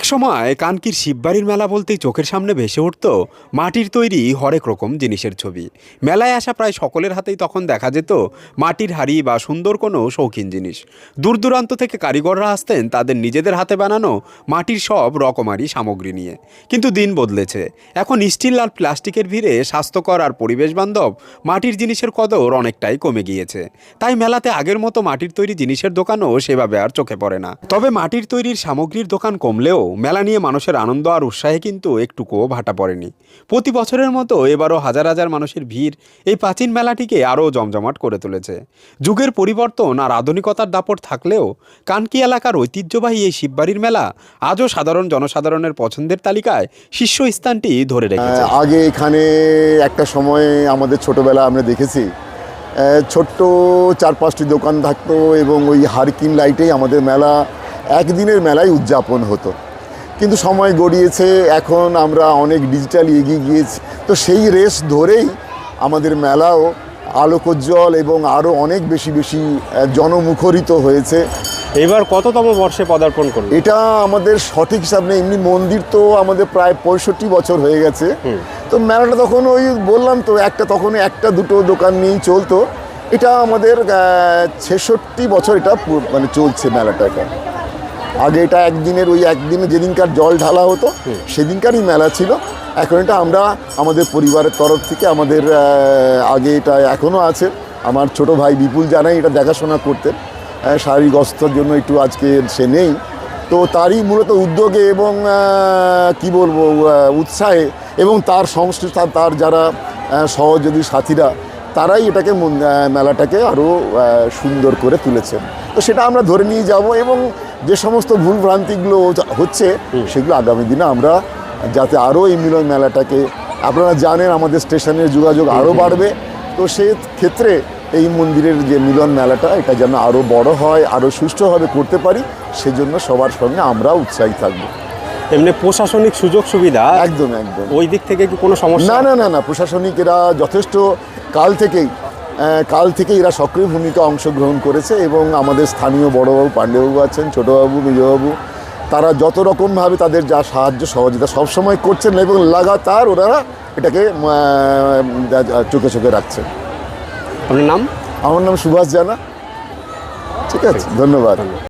একসময় কানকির শিববাড়ির মেলা বলতেই চোখের সামনে ভেসে উঠত মাটির তৈরি হরেক রকম জিনিসের ছবি। মেলায় আসা প্রায় সকলের হাতেই তখন দেখা যেত মাটির হাড়ি বা সুন্দর কোনো শৌখিন জিনিস। দূর দূরান্ত থেকে কারিগররা আসতেন তাদের নিজেদের হাতে বানানো মাটির সব রকমারি সামগ্রী নিয়ে। কিন্তু দিন বদলেছে, এখন স্টিল আর প্লাস্টিকের ভিড়ে স্বাস্থ্যকর আর পরিবেশ বান্ধব মাটির জিনিসের কদর অনেকটাই কমে গিয়েছে। তাই মেলাতে আগের মতো মাটির তৈরি জিনিসের দোকানও সেভাবে আর চোখে পড়ে না। তবে মাটির তৈরির সামগ্রীর দোকান কমলেও মেলা নিয়ে মানুষের আনন্দ আর উৎসাহে কিন্তু একটুকুও ভাটা পড়েনি। প্রতি বছরের মতো এবারও হাজার হাজার মানুষের ভিড় এই প্রাচীন মেলাটিকে আরও জমজমাট করে তুলেছে। যুগের পরিবর্তন আর আধুনিকতার দাপট থাকলেও কানকি এলাকার ঐতিহ্যবাহী এই শিববাড়ির মেলা আজও সাধারণ জনসাধারণের পছন্দের তালিকায় শীর্ষস্থানটি ধরে রেখেছে। আগে এখানে একটা সময় আমাদের ছোটবেলা আমরা দেখেছি ছোট্ট 4-5টি দোকান থাকতো এবং ওই হারকিন লাইটেই আমাদের মেলা একদিনের মেলায় উদযাপন হতো। কিন্তু সময় গড়িয়েছে, এখন আমরা অনেক ডিজিটালি এগিয়ে গিয়েছি, তো সেই রেস ধরেই আমাদের মেলাও আলোকোজ্জ্বল এবং আরও অনেক বেশি জনমুখরিত হয়েছে। এবার কততম বর্ষে পদার্পণ করলো? এটা আমাদের সঠিক হিসাব নেই, এমনি মন্দির তো আমাদের প্রায় 65 বছর হয়ে গেছে। তো মেলাটা তখন ওই বললাম তো তখন একটা দুটো দোকান নিয়েই চলতো। এটা আমাদের 66 বছর এটা মানে চলছে মেলাটা। এটা আগে এটা একদিনে যেদিনকার জল ঢালা হতো সেদিনকারই মেলা ছিল। এখন এটা আমরা আমাদের পরিবারের তরফ থেকে আমাদের আগে এটা এখনও আছে। আমার ছোট ভাই বিপুল জানাই এটা দেখাশোনা করতেন, শারীরিক অসুস্থতার জন্য একটু আজকে সে নেই। তো তারই মূলত উদ্যোগে এবং কি বলবো উৎসাহে এবং তার সংশ্লিষ্ট তার যারা সহযোগী সাথীরা তারাই এটাকে মেলাটাকে আরও সুন্দর করে তুলেছেন। তো সেটা আমরা ধরে নিয়ে যাব এবং যে সমস্ত ভুলভ্রান্তিগুলো হচ্ছে সেগুলো আগামী দিনে আমরা যাতে আরও এই মিলন মেলাটাকে, আপনারা জানেন আমাদের স্টেশনের যোগাযোগ আরও বাড়বে, তো সে ক্ষেত্রে এই মন্দিরের যে মিলন মেলাটা এটা যেন আরও বড় হয়, আরও সুষ্ঠুভাবে করতে পারি, সেজন্য সবার সঙ্গে আমরা উৎসাহী থাকবো। এমনি প্রশাসনিক সুযোগ সুবিধা একদম ওই দিক থেকে কি কোনো সমস্যা? না, প্রশাসনিক এরা যথেষ্ট কাল থেকেই এরা সক্রিয় ভূমিকা অংশগ্রহণ করেছে এবং আমাদের স্থানীয় বড়বাবু পাণ্ডেবাবু আছেন, ছোটোবাবু, মেজবাবু, তারা যত রকমভাবে তাদের যা সাহায্য সহযোগিতা সবসময় করছেন এবং লাগাতার ওরা এটাকে চোখে রাখছেন। আপনার নাম? আমার নাম সুভাষ জানা। ঠিক আছে, ধন্যবাদ।